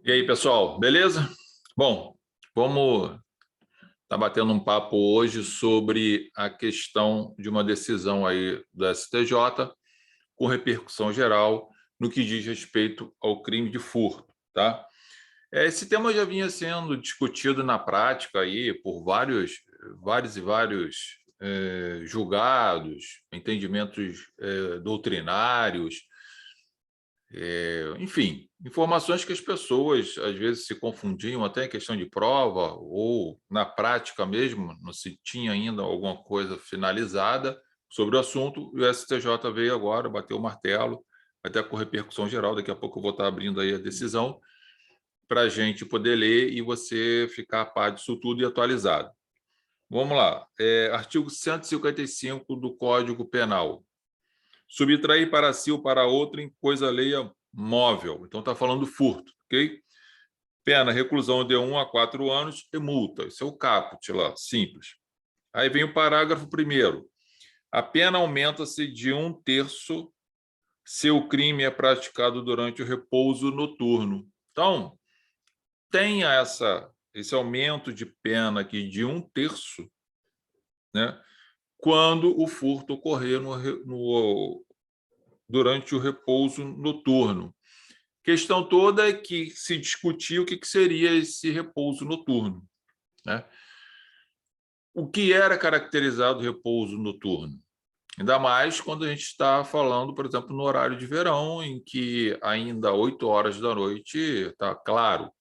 E aí, pessoal, beleza? Bom, vamos estar batendo um papo hoje sobre a questão de uma decisão aí do STJ com repercussão geral no que diz respeito ao crime de furto, tá? Esse tema já vinha sendo discutido na prática aí por vários julgados, entendimentos doutrinários, enfim, informações que as pessoas às vezes se confundiam até em questão de prova ou na prática mesmo, não se tinha ainda alguma coisa finalizada sobre o assunto, e o STJ veio agora, bateu o martelo, até com repercussão geral, daqui a pouco eu vou estar abrindo aí a decisão para a gente poder ler e você ficar a par disso tudo e atualizado. Vamos lá, artigo 155 do Código Penal. Subtrair para si ou para outro em coisa alheia móvel. Então, está falando furto, ok? Pena, reclusão de 1 a 4 anos e multa. Isso é o caput lá, simples. Aí vem o parágrafo 1º. A pena aumenta-se de 1/3 se o crime é praticado durante o repouso noturno. Então, tenha esse aumento de pena aqui de 1/3, né, quando o furto ocorrer durante o repouso noturno. Questão toda é que se discutia o que seria esse repouso noturno, né? O que era caracterizado repouso noturno? Ainda mais quando a gente está falando, por exemplo, no horário de verão, em que ainda 8 horas da noite está claro.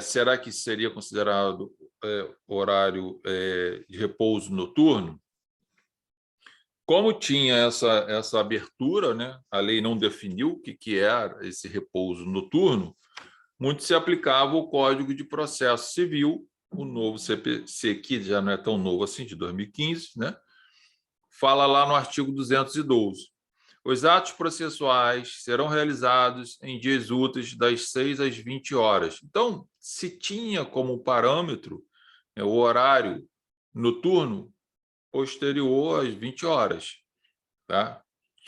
Será que seria considerado horário de repouso noturno? Como tinha essa abertura, né? A lei não definiu o que era esse repouso noturno, muito se aplicava o Código de Processo Civil, o novo CPC, que já não é tão novo assim, de 2015, né? Fala lá no artigo 212. Os atos processuais serão realizados em dias úteis das 6 às 20 horas. Então, se tinha como parâmetro, né, o horário noturno posterior às 20 horas, tá?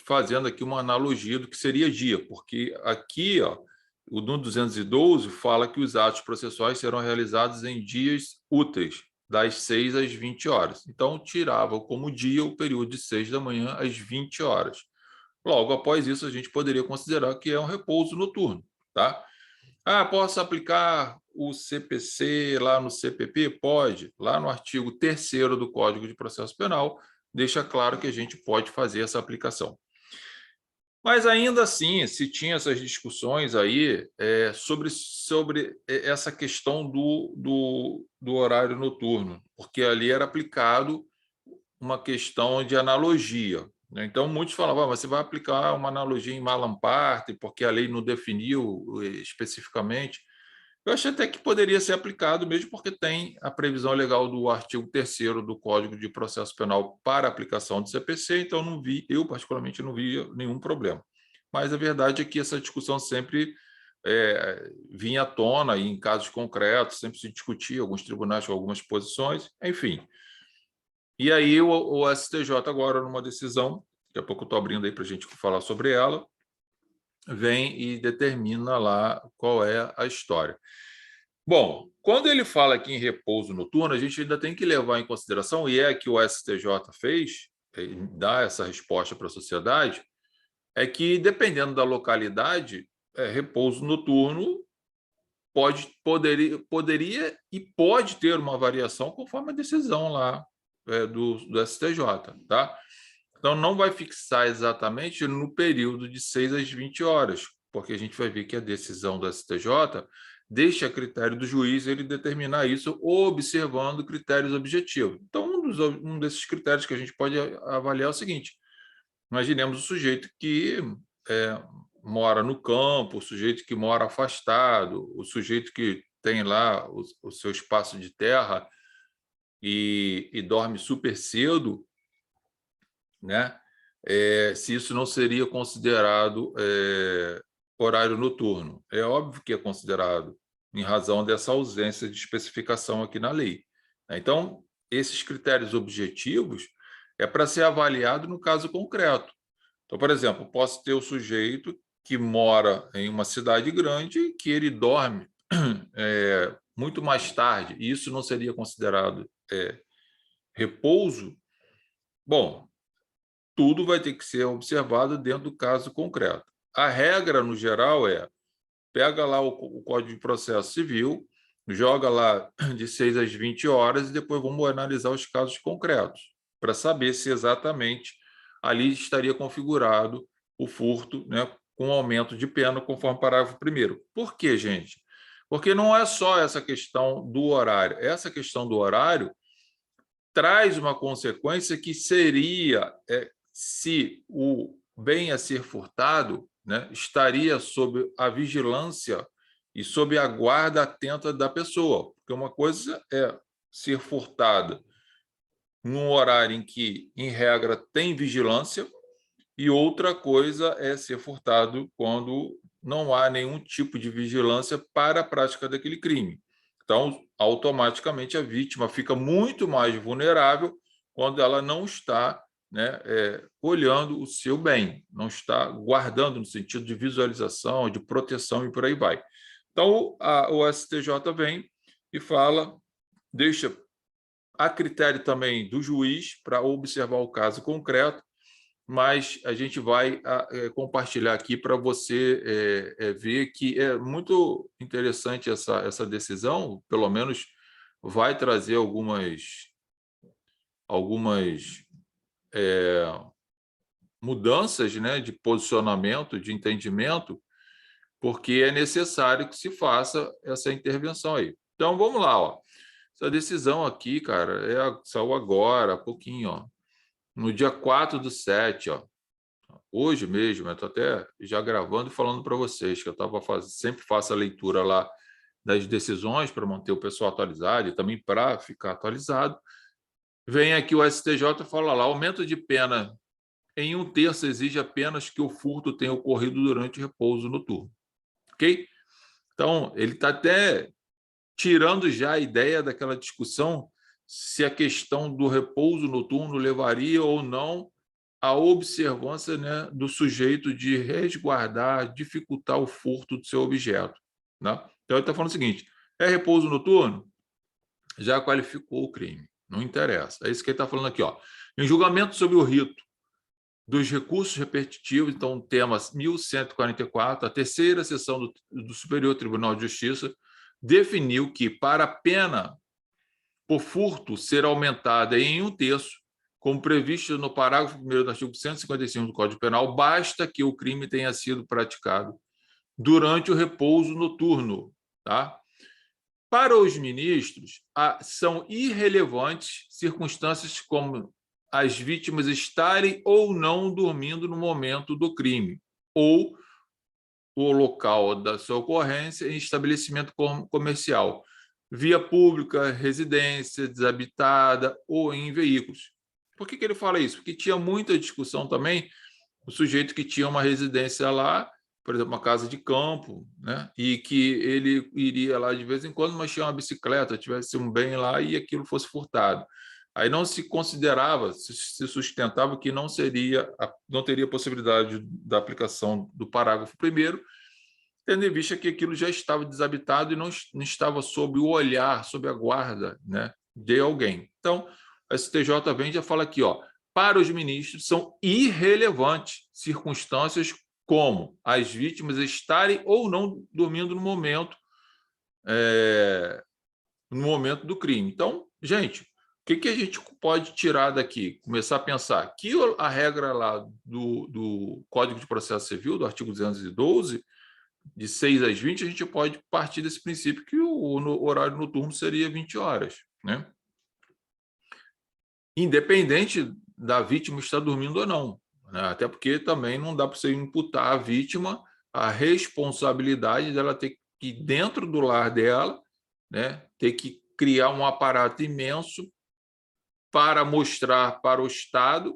Fazendo aqui uma analogia do que seria dia, porque aqui, ó, o no 212 fala que os atos processuais serão realizados em dias úteis, das 6 às 20 horas. Então, tirava como dia o período de 6 da manhã às 20 horas. Logo, após isso, a gente poderia considerar que é um repouso noturno, tá? Ah, posso aplicar o CPC lá no CPP? Pode. Lá no artigo 3º do Código de Processo Penal, deixa claro que a gente pode fazer essa aplicação. Mas, ainda assim, se tinha essas discussões aí sobre essa questão do horário noturno, porque ali era aplicado uma questão de analogia, né? Então, muitos falavam, você vai aplicar uma analogia em Malam Parte, porque a lei não definiu especificamente. Eu achei até que poderia ser aplicado, mesmo porque tem a previsão legal do artigo 3º do Código de Processo Penal para aplicação do CPC, então eu particularmente não vi nenhum problema. Mas a verdade é que essa discussão sempre vinha à tona, e em casos concretos, sempre se discutia, alguns tribunais com algumas posições, enfim. E aí o STJ agora, numa decisão, daqui a pouco eu estou abrindo aí para a gente falar sobre ela, vem e determina lá qual é a história. Bom, quando ele fala aqui em repouso noturno, a gente ainda tem que levar em consideração, e é que o STJ fez, dá essa resposta para a sociedade, é que, dependendo da localidade, repouso noturno poderia e pode ter uma variação conforme a decisão lá do STJ, tá? Então, não vai fixar exatamente no período de 6 às 20 horas, porque a gente vai ver que a decisão do STJ deixa a critério do juiz ele determinar isso observando critérios objetivos. Então, um desses critérios que a gente pode avaliar é o seguinte: imaginemos o sujeito que mora no campo, o sujeito que mora afastado, o sujeito que tem lá o seu espaço de terra e dorme super cedo, né? Se isso não seria considerado horário noturno. É óbvio que é considerado, em razão dessa ausência de especificação aqui na lei, né? Então, esses critérios objetivos é para ser avaliado no caso concreto. Então, por exemplo, posso ter o sujeito que mora em uma cidade grande, que ele dorme muito mais tarde, e isso não seria considerado repouso. Bom, tudo vai ter que ser observado dentro do caso concreto. A regra, no geral, pega lá o Código de Processo Civil, joga lá de 6 às 20 horas e depois vamos analisar os casos concretos, para saber se exatamente ali estaria configurado o furto, né, com aumento de pena, conforme o parágrafo 1º. Por quê, gente? Porque não é só essa questão do horário. Essa questão do horário traz uma consequência que seria se o bem a ser furtado, né, estaria sob a vigilância e sob a guarda atenta da pessoa. Porque uma coisa é ser furtada num horário em que, em regra, tem vigilância, e outra coisa é ser furtado quando não há nenhum tipo de vigilância para a prática daquele crime. Então, automaticamente, a vítima fica muito mais vulnerável quando ela não está, né, olhando o seu bem, não está guardando no sentido de visualização, de proteção e por aí vai. Então, o STJ vem e fala, deixa a critério também do juiz para observar o caso concreto, mas a gente vai compartilhar aqui para você ver que é muito interessante essa decisão, pelo menos vai trazer algumas mudanças, né, de posicionamento, de entendimento, porque é necessário que se faça essa intervenção aí. Então, vamos lá, ó. Essa decisão aqui, cara, saiu agora, há pouquinho, ó, no dia 4/7, ó. Hoje mesmo, eu estou até já gravando e falando para vocês que eu sempre faço a leitura lá das decisões para manter o pessoal atualizado e também para ficar atualizado. Vem aqui o STJ e fala lá, aumento de pena em 1/3 exige apenas que o furto tenha ocorrido durante o repouso noturno. Ok? Então, ele está até tirando já a ideia daquela discussão se a questão do repouso noturno levaria ou não a observância, né, do sujeito de resguardar, dificultar o furto do seu objeto. Né? Então, ele está falando o seguinte, é repouso noturno? Já qualificou o crime, não interessa. É isso que ele está falando aqui. Ó. Em julgamento sobre o rito dos recursos repetitivos, então, tema 1144, a terceira sessão do Superior Tribunal de Justiça definiu que, para a pena por furto ser aumentada em 1/3, como previsto no parágrafo 1º do artigo 155 do Código Penal, basta que o crime tenha sido praticado durante o repouso noturno. Tá? Para os ministros, são irrelevantes circunstâncias como as vítimas estarem ou não dormindo no momento do crime, ou o local da sua ocorrência em estabelecimento comercial, via pública, residência desabitada ou em veículos. Por que ele fala isso? Porque tinha muita discussão também, o sujeito que tinha uma residência lá, por exemplo, uma casa de campo, né? E que ele iria lá de vez em quando, mas tinha uma bicicleta, tivesse um bem lá e aquilo fosse furtado. Aí não se considerava, se sustentava que não teria possibilidade da aplicação do parágrafo 1º, tendo em vista que aquilo já estava desabitado e não estava sob o olhar, sob a guarda, né, de alguém. Então, a STJ vem e já fala aqui, ó, para os ministros são irrelevantes circunstâncias como as vítimas estarem ou não dormindo no momento do crime. Então, gente, o que a gente pode tirar daqui? Começar a pensar que a regra lá do Código de Processo Civil, do artigo 212, de 6 às 20, a gente pode partir desse princípio que o horário noturno seria 20 horas, né? Independente da vítima estar dormindo ou não, né? Até porque também não dá para você imputar à vítima a responsabilidade dela ter que, dentro do lar dela, né, ter que criar um aparato imenso para mostrar para o Estado,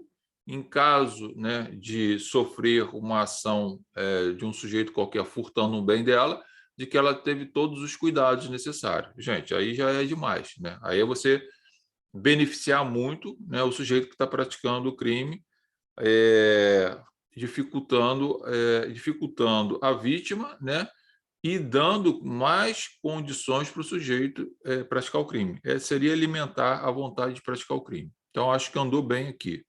em caso, né, de sofrer uma ação de um sujeito qualquer furtando um bem dela, de que ela teve todos os cuidados necessários. Gente, aí já é demais, né? Aí é você beneficiar muito, né, o sujeito que está praticando o crime dificultando a vítima, né, e dando mais condições para o sujeito praticar o crime. Seria alimentar a vontade de praticar o crime. Então, acho que andou bem aqui.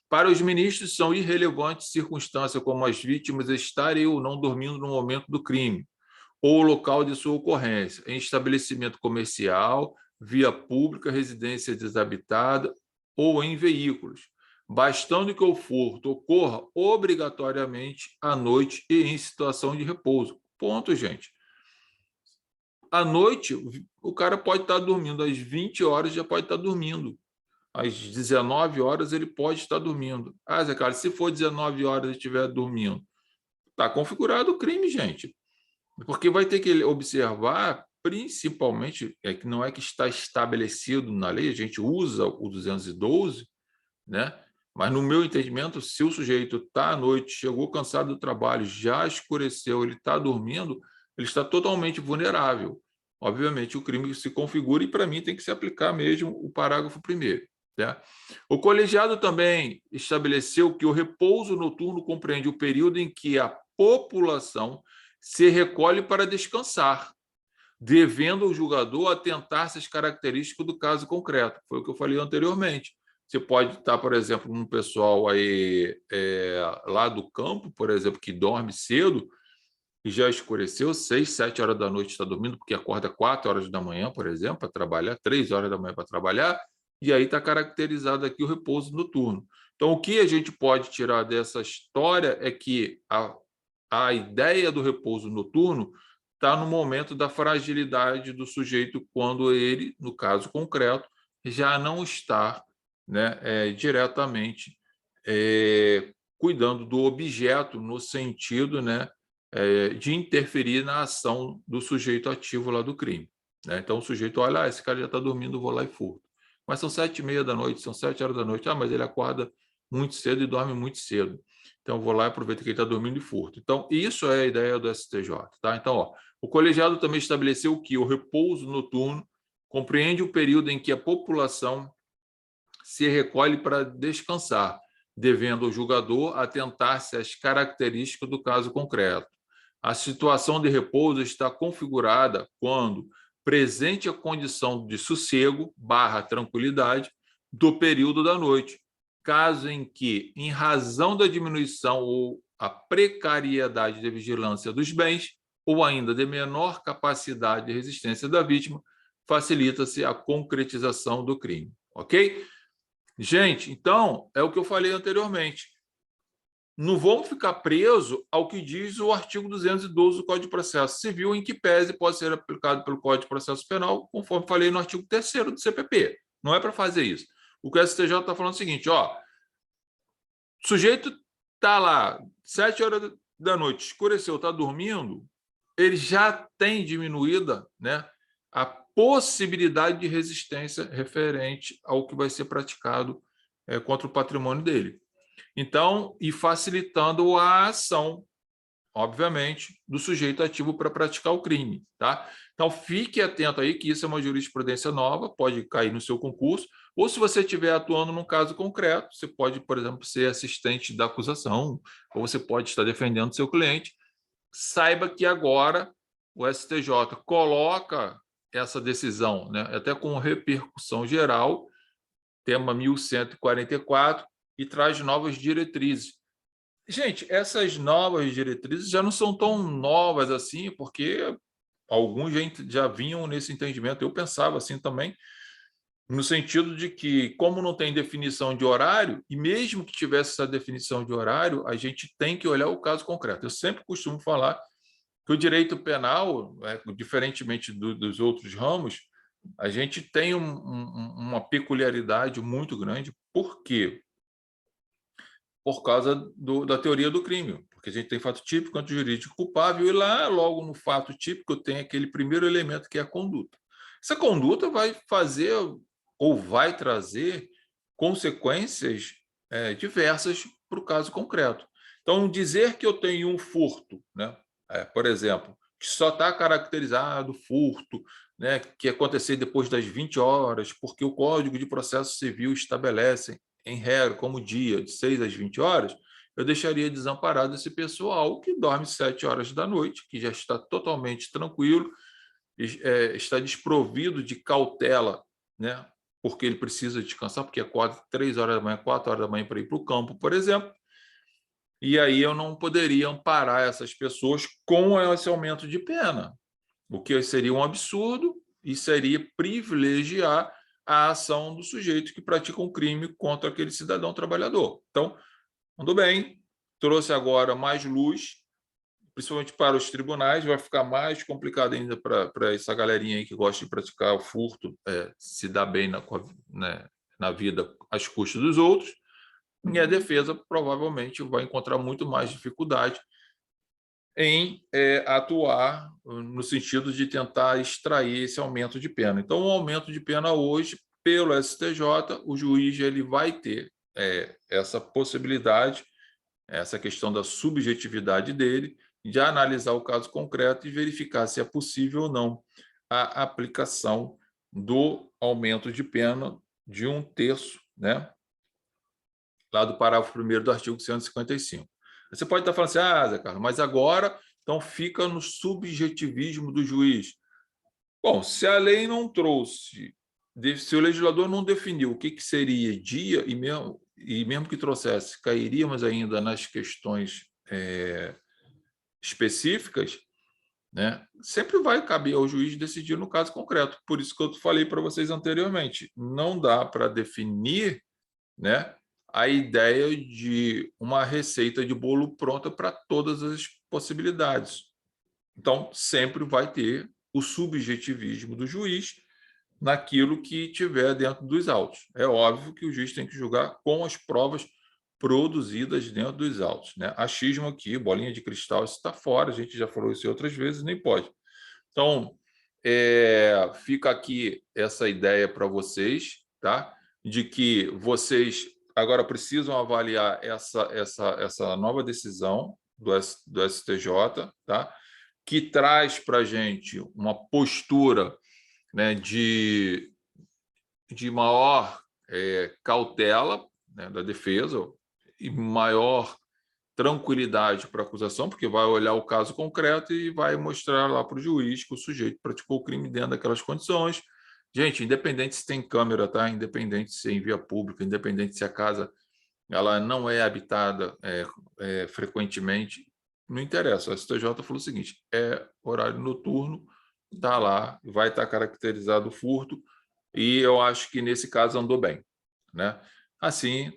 Para os ministros, são irrelevantes circunstâncias como as vítimas estarem ou não dormindo no momento do crime, ou o local de sua ocorrência, em estabelecimento comercial, via pública, residência desabitada ou em veículos, bastando que o furto ocorra obrigatoriamente à noite e em situação de repouso. Ponto, gente. À noite, o cara pode estar dormindo, às 20 horas já pode estar dormindo. Às 19 horas ele pode estar dormindo. Ah, Zé Carlos, se for 19 horas e estiver dormindo, está configurado o crime, gente. Porque vai ter que observar, principalmente, que não é que está estabelecido na lei, a gente usa o 212, né? Mas, no meu entendimento, se o sujeito está à noite, chegou cansado do trabalho, já escureceu, ele está dormindo, ele está totalmente vulnerável. Obviamente, o crime se configura e, para mim, tem que se aplicar mesmo o parágrafo 1º. Né? O colegiado também estabeleceu que o repouso noturno compreende o período em que a população se recolhe para descansar, devendo o julgador atentar-se às características do caso concreto. Foi o que eu falei anteriormente. Você pode estar, por exemplo, um pessoal aí lá do campo, por exemplo, que dorme cedo e já escureceu, 6, 7 horas da noite está dormindo, porque acorda 4 horas da manhã, por exemplo, para trabalhar, 3 horas da manhã para trabalhar, e aí está caracterizado aqui o repouso noturno. Então, o que a gente pode tirar dessa história é que a ideia do repouso noturno está no momento da fragilidade do sujeito, quando ele, no caso concreto, já não está, né, diretamente cuidando do objeto no sentido, né, de interferir na ação do sujeito ativo lá do crime. Né? Então, o sujeito olha, esse cara já está dormindo, vou lá e furto. Mas são 7h30 da noite, são 7 horas da noite. Mas ele acorda muito cedo e dorme muito cedo. Então, eu vou lá e aproveito que ele está dormindo e furto. Então, isso é a ideia do STJ. Tá? Então, o colegiado também estabeleceu que o repouso noturno compreende o período em que a população se recolhe para descansar, devendo o julgador atentar-se às características do caso concreto. A situação de repouso está configurada quando presente a condição de sossego / tranquilidade do período da noite, caso em que, em razão da diminuição ou a precariedade da vigilância dos bens, ou ainda de menor capacidade de resistência da vítima, facilita-se a concretização do crime. Ok? Gente, então, é o que eu falei anteriormente. Não vamos ficar presos ao que diz o artigo 212 do Código de Processo Civil, em que pese pode ser aplicado pelo Código de Processo Penal, conforme falei no artigo 3º do CPP. Não é para fazer isso. O que o STJ está falando é o seguinte, o sujeito está lá, 7 horas da noite, escureceu, está dormindo, ele já tem diminuída, né, a possibilidade de resistência referente ao que vai ser praticado contra o patrimônio dele. Então, e facilitando a ação, obviamente, do sujeito ativo para praticar o crime. Tá? Então, fique atento aí que isso é uma jurisprudência nova, pode cair no seu concurso, ou se você estiver atuando num caso concreto, você pode, por exemplo, ser assistente da acusação, ou você pode estar defendendo seu cliente. Saiba que agora o STJ coloca essa decisão, né, até com repercussão geral, tema 1144, e traz novas diretrizes. Gente, essas novas diretrizes já não são tão novas assim, porque alguns já vinham nesse entendimento. Eu pensava assim também, no sentido de que, como não tem definição de horário, e mesmo que tivesse essa definição de horário, a gente tem que olhar o caso concreto. Eu sempre costumo falar que o direito penal, diferentemente dos outros ramos, a gente tem uma peculiaridade muito grande. Por quê? Por causa da teoria do crime, porque a gente tem fato típico, quanto jurídico culpável, e lá, logo no fato típico, tem aquele primeiro elemento que é a conduta. Essa conduta vai fazer ou vai trazer consequências diversas para o caso concreto. Então, dizer que eu tenho um furto, né, por exemplo, que só está caracterizado furto, né, que acontecer depois das 20 horas, porque o Código de Processo Civil estabelece em regra, como dia, de 6 às 20 horas, eu deixaria desamparado esse pessoal que dorme 7 horas da noite, que já está totalmente tranquilo, está desprovido de cautela, né? Porque ele precisa descansar, porque acorda 3 horas da manhã, 4 horas da manhã para ir para o campo, por exemplo. E aí eu não poderia amparar essas pessoas com esse aumento de pena, o que seria um absurdo e seria privilegiar a ação do sujeito que pratica um crime contra aquele cidadão trabalhador. Então, mandou bem, trouxe agora mais luz, principalmente para os tribunais, vai ficar mais complicado ainda para essa galerinha aí que gosta de praticar o furto, se dar bem na vida às custas dos outros, e a defesa provavelmente vai encontrar muito mais dificuldade em atuar no sentido de tentar extrair esse aumento de pena. Então, o aumento de pena hoje, pelo STJ, o juiz ele vai ter essa possibilidade, essa questão da subjetividade dele, de analisar o caso concreto e verificar se é possível ou não a aplicação do aumento de pena de 1/3, né, lá do parágrafo 1º do artigo 155. Você pode estar falando assim, Zé Carlos, mas agora então fica no subjetivismo do juiz. Bom, se a lei não trouxe, se o legislador não definiu o que seria dia, e mesmo que trouxesse, cairíamos ainda nas questões específicas, né? Sempre vai caber ao juiz decidir no caso concreto. Por isso que eu falei para vocês anteriormente, não dá para definir, né, a ideia de uma receita de bolo pronta para todas as possibilidades. Então, sempre vai ter o subjetivismo do juiz naquilo que tiver dentro dos autos. É óbvio que o juiz tem que julgar com as provas produzidas dentro dos autos, né? Achismo aqui, bolinha de cristal, isso está fora, a gente já falou isso outras vezes, nem pode. Então, fica aqui essa ideia para vocês, tá? De que vocês agora precisam avaliar essa nova decisão do STJ, tá? Que traz para a gente uma postura, né, de maior cautela, né, da defesa e maior tranquilidade para a acusação, porque vai olhar o caso concreto e vai mostrar lá para o juiz que o sujeito praticou o crime dentro daquelas condições. Gente, independente se tem câmera, tá? Independente se é em via pública, independente se a casa ela não é habitada frequentemente, não interessa. O STJ falou o seguinte, é horário noturno, está lá, vai estar caracterizado o furto, e eu acho que nesse caso andou bem, né? Assim,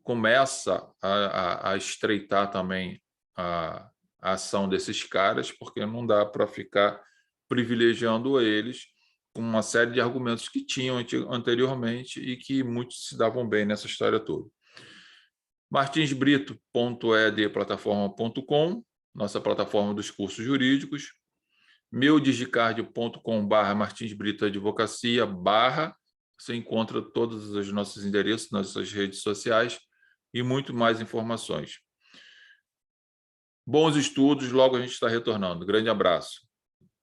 começa a estreitar também a ação desses caras, porque não dá para ficar privilegiando eles com uma série de argumentos que tinham anteriormente e que muitos se davam bem nessa história toda. martinsbrito.edplataforma.com, nossa plataforma dos cursos jurídicos, meudigicardio.com/martinsbritoadvocacia/ você encontra todos os nossos endereços, nossas redes sociais e muito mais informações. Bons estudos, logo a gente está retornando. Grande abraço.